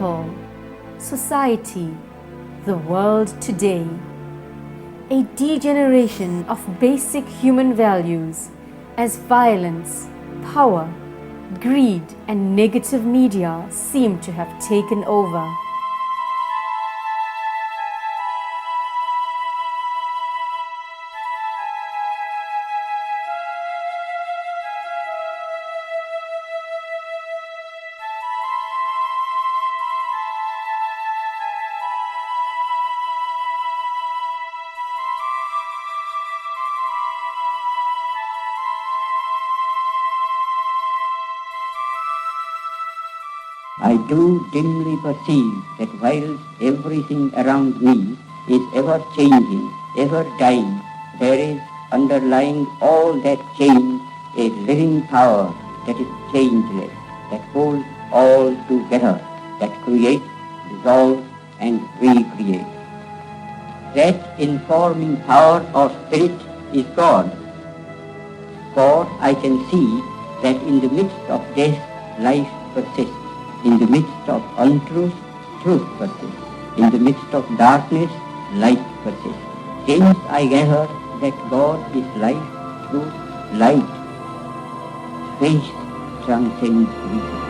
people, society, the world today. A degeneration of basic human values as violence, power, greed, and negative media seem to have taken over. I do dimly perceive that whilst everything around me is ever changing, ever dying, there is underlying all that change a living power that is changeless, that holds all together, that creates, dissolves, and recreates. That informing power or spirit is God. For I can see that in the midst of death, life persists. In the midst of untruth, truth persists. In the midst of darkness, light persists. Hence I gather that God is life, truth, light. Faith transcends reason.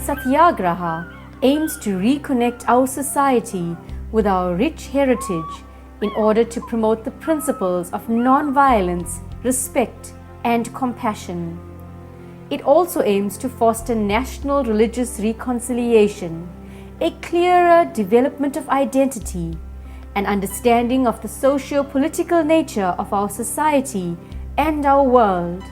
Satyagraha aims to reconnect our society with our rich heritage in order to promote the principles of non-violence, respect, and compassion. It also aims to foster national religious reconciliation, a clearer development of identity, an understanding of the socio-political nature of our society and our world,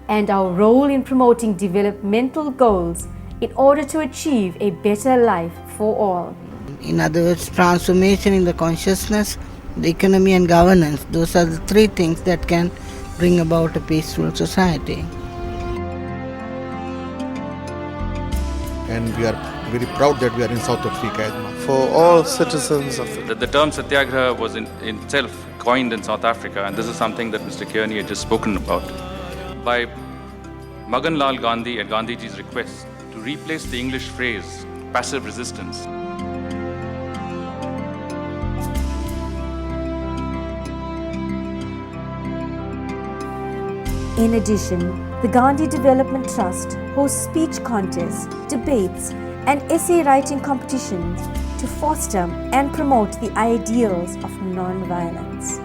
and our role in promoting developmental goals in order to achieve a better life for all. In other words, transformation in the consciousness, the economy and governance. Those are the three things that can bring about a peaceful society. And we are very proud that we are in South Africa. For all citizens of the term Satyagraha was in itself coined in South Africa, and this is something that Mr. Kearney had just spoken about, by Magan Lal Gandhi at Gandhiji's request to replace the English phrase passive resistance. In addition, the Gandhi Development Trust hosts speech contests, debates, and essay writing competitions to foster and promote the ideals of non-violence.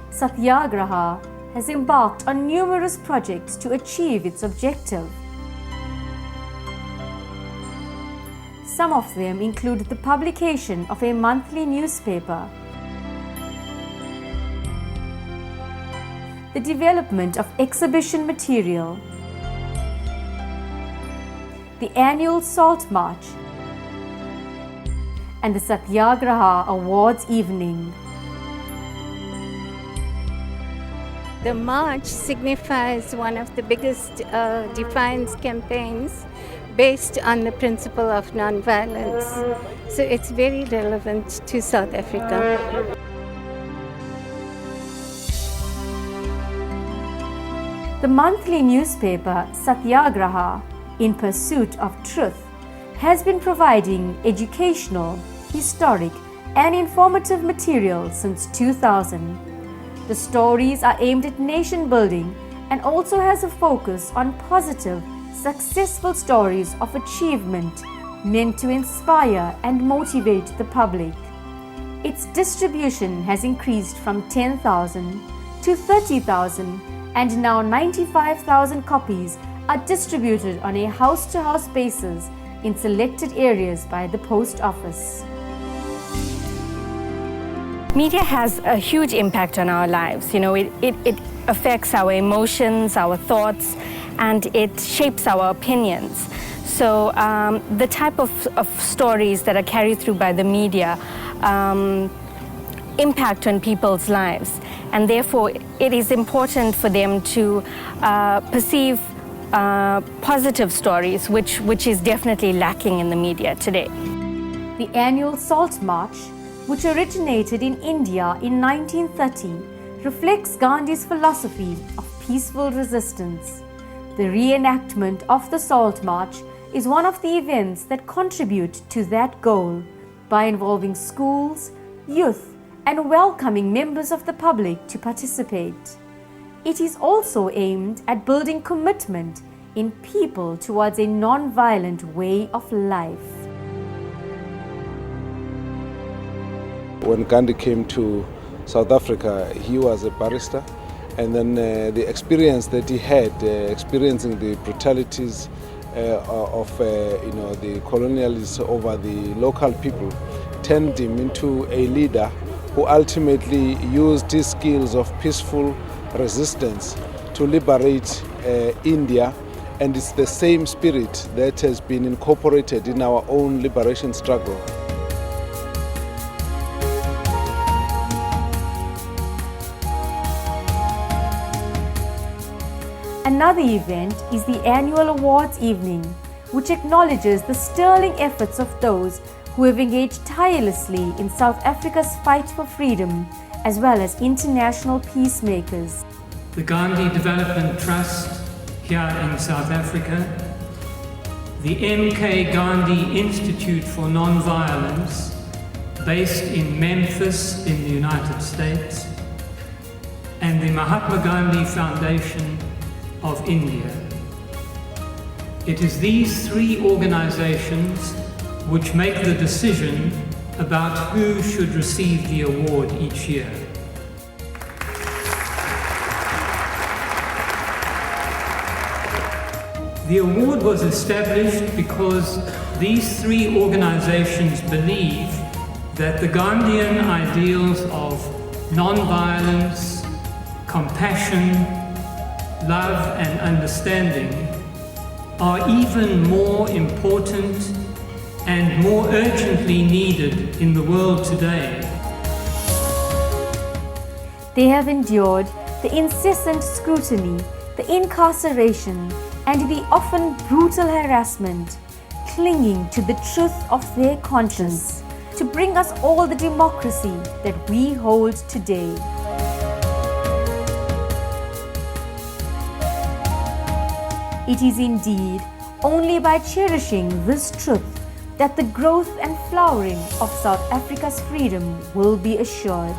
Satyagraha has embarked on numerous projects to achieve its objective. Some of them include the publication of a monthly newspaper, the development of exhibition material, the annual Salt March, and the Satyagraha Awards Evening. The march signifies one of the biggest defiance campaigns based on the principle of non-violence. So it's very relevant to South Africa. The monthly newspaper Satyagraha, in Pursuit of Truth, has been providing educational, historic, and informative material since 2000. The stories are aimed at nation building and also has a focus on positive, successful stories of achievement meant to inspire and motivate the public. Its distribution has increased from 10,000 to 30,000, and now 95,000 copies are distributed on a house-to-house basis in selected areas by the post office. Media has a huge impact on our lives. It affects our emotions, our thoughts, and it shapes our opinions. So the type of stories that are carried through by the media impact on people's lives, and therefore it is important for them to perceive positive stories, which is definitely lacking in the media today. The annual Salt March, which originated in India in 1930, reflects Gandhi's philosophy of peaceful resistance. The reenactment of the Salt March is one of the events that contribute to that goal by involving schools, youth, and welcoming members of the public to participate. It is also aimed at building commitment in people towards a non-violent way of life. When Gandhi came to South Africa, he was a barrister, and then the experience that he had, experiencing the brutalities of the colonialists over the local people, turned him into a leader who ultimately used his skills of peaceful resistance to liberate India, and it's the same spirit that has been incorporated in our own liberation struggle. Another event is the annual awards evening, which acknowledges the sterling efforts of those who have engaged tirelessly in South Africa's fight for freedom, as well as international peacemakers. The Gandhi Development Trust here in South Africa, the MK Gandhi Institute for Nonviolence, based in Memphis in the United States, and the Mahatma Gandhi Foundation of India. It is these three organizations which make the decision about who should receive the award each year. The award was established because these three organizations believe that the Gandhian ideals of non-violence, compassion, love and understanding are even more important and more urgently needed in the world today. They have endured the incessant scrutiny, the incarceration, and the often brutal harassment, clinging to the truth of their conscience to bring us all the democracy that we hold today. It is indeed only by cherishing this truth that the growth and flowering of South Africa's freedom will be assured.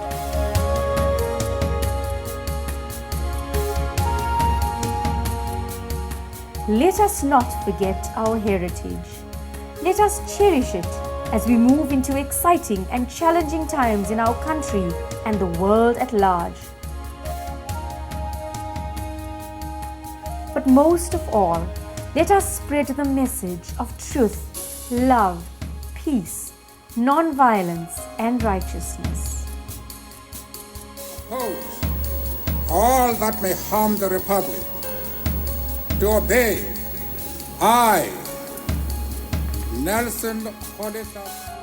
Let us not forget our heritage. Let us cherish it as we move into exciting and challenging times in our country and the world at large. But most of all, let us spread the message of truth, love, peace, non-violence, and righteousness. Oppose all that may harm the Republic. To obey, I, Nelson Hollister.